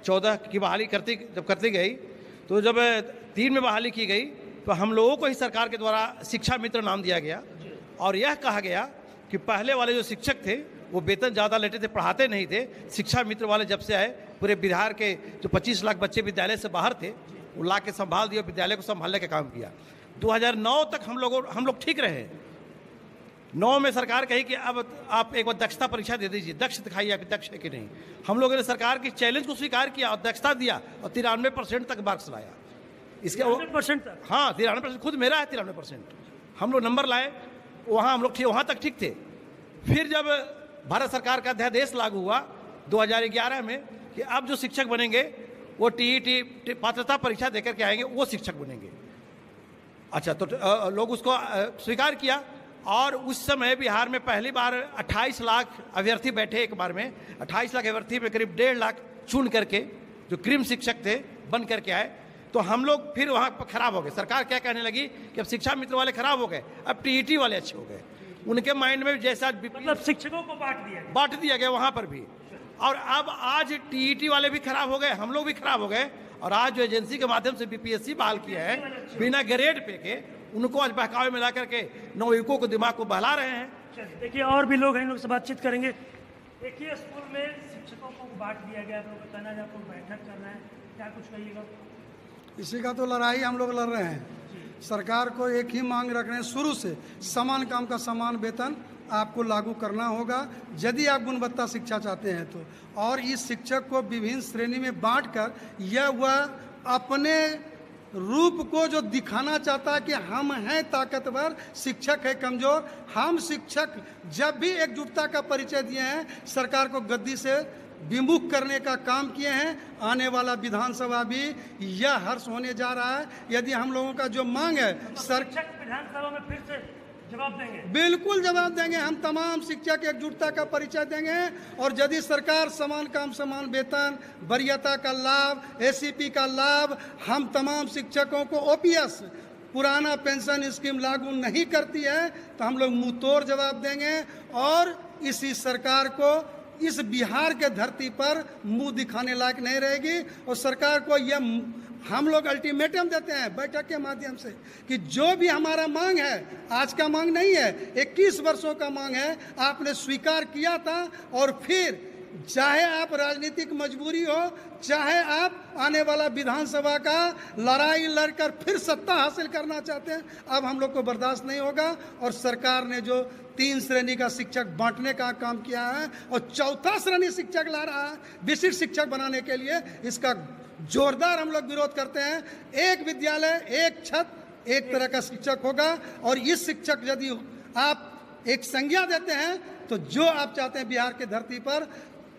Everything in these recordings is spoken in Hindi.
14 की बहाली जब करती गई, तो जब 3 में बहाली की गई तो हम लोगों को ही सरकार के द्वारा शिक्षा मित्र नाम दिया गया और यह कहा गया कि पहले वाले जो शिक्षक थे वो वेतन ज़्यादा लेते थे, पढ़ाते नहीं थे। शिक्षा मित्र वाले जब से आए, पूरे बिहार के जो 25 लाख बच्चे विद्यालय से बाहर थे वो ला के संभाल दिया, विद्यालय को संभालने का काम किया। 2009 तक हम लोग ठीक रहे। 9 में सरकार कही कि अब आप एक बार दक्षता परीक्षा दे दीजिए, दक्ष दिखाइए आप दक्ष है कि नहीं। हम लोगों ने सरकार की चैलेंज को स्वीकार किया और दक्षता दिया और 93% तक मार्क्स लाया। इसके 93% तक? हाँ, 93%। खुद मेरा है 93%। हम लोग नंबर लाए, वहाँ हम लोग वहाँ तक ठीक थे। फिर जब भारत सरकार का अध्यादेश लागू हुआ 2011 में कि अब जो शिक्षक बनेंगे वो टीईटी पात्रता परीक्षा देकर के आएंगे, वो शिक्षक बनेंगे। अच्छा, तो लोग उसको स्वीकार किया और उस समय बिहार में पहली बार 28 लाख अभ्यर्थी बैठे। एक बार में 28 लाख अभ्यर्थी में करीब 1.5 लाख चुन करके जो क्रीम शिक्षक थे बन करके आए। तो हम लोग फिर वहाँ पर खराब हो गए। सरकार क्या कहने लगी कि अब शिक्षा मित्र वाले खराब हो गए, अब टीईटी वाले अच्छे हो गए। उनके माइंड में जैसा मतलब शिक्षकों को बांट दिया गया वहाँ पर भी। और अब आज टीईटी वाले भी खराब हो गए, हम लोग भी खराब हो गए। और आज जो एजेंसी के माध्यम से बीपीएससी बहाल किया है बिना ग्रेड पे के, उनको आज बहकावे में ला करके नवयुवकों को दिमाग को बहला रहे हैं। देखिए और भी लोग हैं, इन लोग से बातचीत करेंगे। देखिए स्कूल में शिक्षकों को बांट दिया गया, तो कहना है आपको बैठक करना है, क्या कुछ कहिएगा? इसी का तो लड़ाई हम लोग लड़ रहे हैं। सरकार को एक ही मांग रख रहे हैं शुरू से, समान काम का समान वेतन आपको लागू करना होगा यदि आप गुणवत्ता शिक्षा चाहते हैं तो। और इस शिक्षक को विभिन्न श्रेणी में बांटकर यह वह अपने रूप को जो दिखाना चाहता है कि हम हैं ताकतवर, शिक्षक है कमज़ोर। हम शिक्षक जब भी एकजुटता का परिचय दिए हैं, सरकार को गद्दी से विमुख करने का काम किए हैं। आने वाला विधानसभा भी यह हर्ष होने जा रहा है यदि हम लोगों का जो मांग है शिक्षक विधानसभा में फिर से जवाब देंगे। बिल्कुल जवाब देंगे। हम तमाम शिक्षक एकजुटता का परिचय देंगे और यदि सरकार समान काम समान वेतन, वरीयता का लाभ, एसीपी का लाभ, हम तमाम शिक्षकों को ओपीएस पुराना पेंशन स्कीम लागू नहीं करती है तो हम लोग मुंह तोड़ जवाब देंगे और इसी सरकार को इस बिहार के धरती पर मुंह दिखाने लायक नहीं रहेगी। और सरकार को यह हम लोग अल्टीमेटम देते हैं बैठक के माध्यम से कि जो भी हमारा मांग है, आज का मांग नहीं है, 21 वर्षों का मांग है, आपने स्वीकार किया था। और फिर चाहे आप राजनीतिक मजबूरी हो, चाहे आप आने वाला विधानसभा का लड़ाई लड़कर फिर सत्ता हासिल करना चाहते हैं, अब हम लोग को बर्दाश्त नहीं होगा। और सरकार ने जो 3 श्रेणी का शिक्षक बांटने का काम किया है और 4था श्रेणी शिक्षक ला रहा है विशिष्ट शिक्षक बनाने के लिए, इसका जोरदार हम लोग विरोध करते हैं। एक विद्यालय, एक छत, एक तरह का शिक्षक होगा। और इस शिक्षक यदि आप एक संज्ञा देते हैं तो जो आप चाहते हैं बिहार के धरती पर,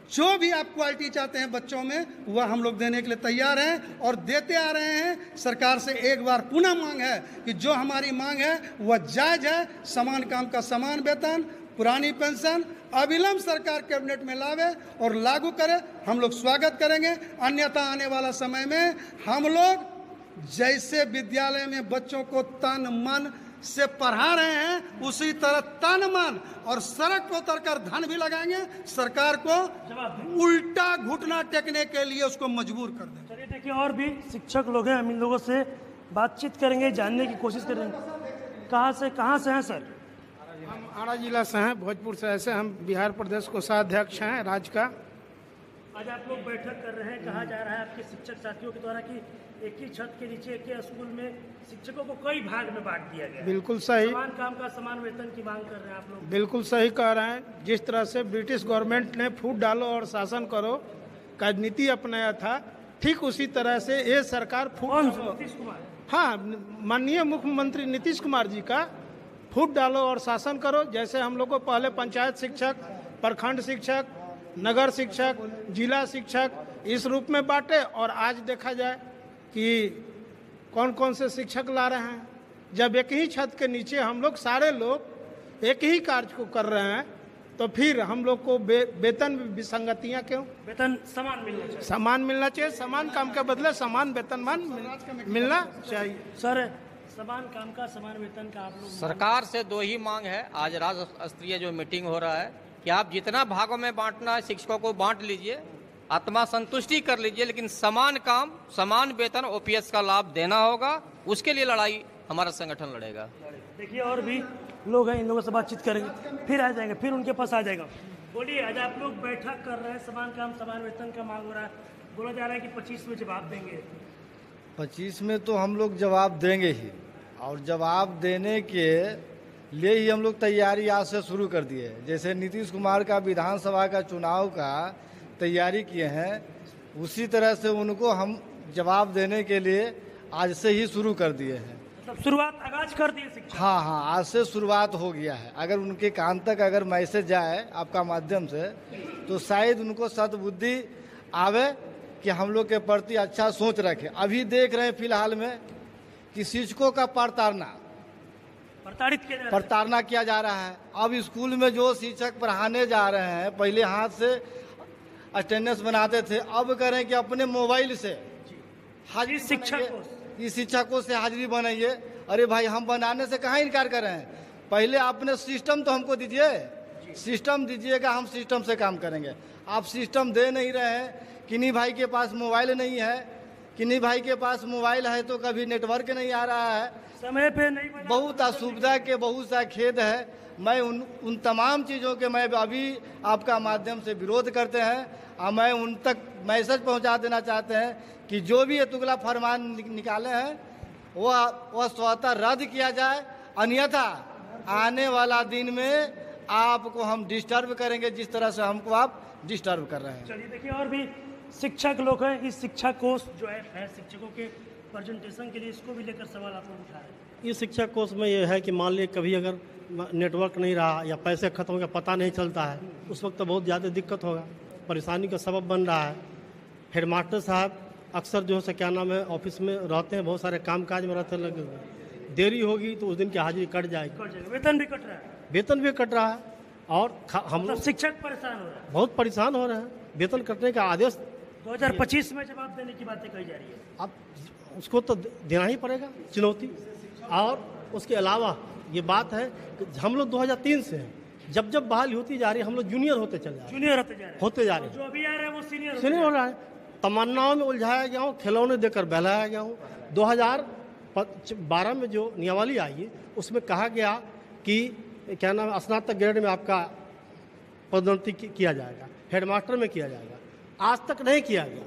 जो भी आप क्वालिटी चाहते हैं बच्चों में, वह हम लोग देने के लिए तैयार हैं और देते आ रहे हैं। सरकार से एक बार पुनः मांग है कि जो हमारी मांग है वह जायज़ है। समान काम का समान वेतन, पुरानी पेंशन अविलंब सरकार कैबिनेट में लावे और लागू करे, हम लोग स्वागत करेंगे। अन्यथा आने वाला समय में हम लोग जैसे विद्यालय में बच्चों को तन मन से पढ़ा रहे हैं, उसी तरह तन मन और सड़क पर उतरकर धन भी लगाएंगे। सरकार को उल्टा घुटना टेकने के लिए उसको मजबूर कर दें। चलिए देखिए और भी शिक्षक लोग हैं, हम इन लोगों से बातचीत करेंगे, जानने की कोशिश करेंगे। कहाँ से हैं सर? हम आरा जिला से हैं, भोजपुर से। ऐसे हम बिहार प्रदेश कोषाध्यक्ष हैं राज्य का। आज आप लोग बैठक कर रहे हैं, कहा जा रहा है आपके शिक्षक साथियों के द्वारा कि एक ही छत के नीचे एक ही स्कूल में शिक्षकों को कई भाग में बांट दिया गया। बिल्कुल सही। समान काम का समान वेतन की मांग कर रहे हैं आप लोग। बिल्कुल सही कह रहे हैं। जिस तरह से ब्रिटिश गवर्नमेंट ने फूट डालो और शासन करो का नीति अपनाया था, ठीक उसी तरह से ये सरकार नीतीश कुमार, हाँ, माननीय मुख्यमंत्री नीतीश कुमार जी का फूट डालो और शासन करो। जैसे हम लोग को पहले पंचायत शिक्षक, प्रखंड शिक्षक, नगर शिक्षक, जिला शिक्षक इस रूप में बांटे और आज देखा जाए कि कौन कौन से शिक्षक ला रहे हैं। जब एक ही छत के नीचे हम लोग सारे लोग एक ही कार्य को कर रहे हैं तो फिर हम लोग को वेतन विसंगतियाँ क्यों? वेतन समान मिलना चाहिए। समान मिलना चाहिए। समान काम के बदले समान वेतनमान मिलना चाहिए। सर, समान काम का समान वेतन का आप लोग सरकार से 2 ही मांग है। आज राज्य स्तरीय जो मीटिंग हो रहा है कि आप जितना भागों में बांटना है शिक्षकों को बांट लीजिए आत्मा संतुष्टि कर लीजिए, लेकिन समान काम समान वेतन ओपीएस का लाभ देना होगा। उसके लिए लड़ाई हमारा संगठन लड़ेगा। देखिए और भी लोग हैं, इन लोगों से बातचीत करेंगे, फिर आ जाएंगे, फिर उनके पास आ जाएगा। बोलिए, आज आप लोग बैठक कर रहे हैं, समान काम समान वेतन का मांग हो रहा है, बोला जा रहा है कि 25 में जवाब देंगे। 25 में तो हम लोग जवाब देंगे ही, और जवाब देने के लिए ही हम लोग तैयारी आज से शुरू कर दिए। जैसे नीतीश कुमार का विधानसभा का चुनाव का तैयारी किए हैं, उसी तरह से उनको हम जवाब देने के लिए आज से ही शुरू कर दिए हैं। मतलब शुरुआत आगाज कर दी शिक्षा। हाँ, आज से शुरुआत हो गया है। अगर उनके कान तक अगर मैसेज जाए आपका माध्यम से, तो शायद उनको सद्बुद्धि आवे कि हम लोग के प्रति अच्छा सोच रखे। अभी देख रहे हैं फिलहाल में कि शिक्षकों का प्रताड़ना किया जा रहा है। अब स्कूल में जो शिक्षक पढ़ाने जा रहे हैं, पहले हाथ से अटेंडेंस बनाते थे, अब करें कि अपने मोबाइल से हाजिरी शिक्षकों से हाजिरी बनाइए। अरे भाई, हम बनाने से कहाँ इनकार कर रहे हैं? पहले आपने सिस्टम तो हमको दीजिए, सिस्टम दीजिएगा, हम सिस्टम से काम करेंगे। आप सिस्टम दे नहीं रहे हैं। किन्हीं भाई के पास मोबाइल नहीं है, किन्हीं भाई के पास मोबाइल है तो कभी नेटवर्क नहीं आ रहा है, समय पे नहीं, बहुत असुविधा के बहुत सा खेद है। मैं उन तमाम चीज़ों के मैं अभी आपका माध्यम से विरोध करते हैं, और मैं उन तक मैसेज पहुंचा देना चाहते हैं कि जो भी ये तुगला फरमान निकाले हैं वह स्वतः रद्द किया जाए, अन्यथा आने वाला दिन में आपको हम डिस्टर्ब करेंगे जिस तरह से हमको आप डिस्टर्ब कर रहे हैं। चलिए, देखिए और भी शिक्षक लोग हैं, इस शिक्षा कोष जो है शिक्षकों के प्रेजेंटेशन के लिए, इसको भी लेकर सवाल आप लोग उठा रहे हैं। ये शिक्षा कोष में ये है कि मान लीजिए कभी अगर नेटवर्क नहीं रहा या पैसे खत्म हो गया, पता नहीं चलता है, उस वक्त तो बहुत ज़्यादा दिक्कत होगा, परेशानी का सबब बन रहा है। हेडमास्टर साहब अक्सर जो है क्या नाम है ऑफिस में रहते हैं, बहुत सारे काम काज में रहते लगे हुए, देरी होगी तो उस दिन की हाजिरी कट जाएगी, वेतन भी कट रहा है, वेतन भी कट रहा है। और हम लोग शिक्षक परेशान हो रहे हैं, बहुत परेशान हो रहे हैं। वेतन कटने का आदेश 2025 में जवाब देने की बातें कही जा रही है। अब उसको तो देना ही पड़ेगा चुनौती। और उसके अलावा ये बात है कि हम लोग 2003 से हैं, जब जब बहाली होती जा रही है हम लोग जूनियर होते चल जा रहे हैं, जो अभी आ रहे हैं वो सीनियर हो रहा है। तमन्नाओं में उलझाया गया हूँ, खिलौने देकर बहलाया गया हूँ। 2012 में जो नियमावली आई है उसमें कहा गया कि क्या नाम है, स्नातक ग्रेड में आपका पदोन्नति किया जाएगा, हेडमास्टर में किया जाएगा, आज तक नहीं किया गया।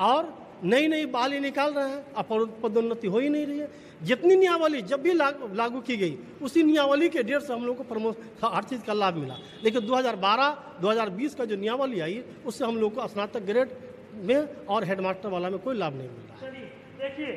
और नई नई बहाली निकाल रहे हैं, अब पदोन्नति हो ही नहीं रही है। जितनी नियमावली जब भी लागू की गई, उसी नियमावली के डेढ़ से हम लोग को प्रमोशन हर चीज़ का लाभ मिला। लेकिन 2012-2020 का जो नियमावली आई, उससे हम लोग को स्नातक ग्रेड में और हेडमास्टर वाला में कोई लाभ नहीं मिल रहा है। देखिए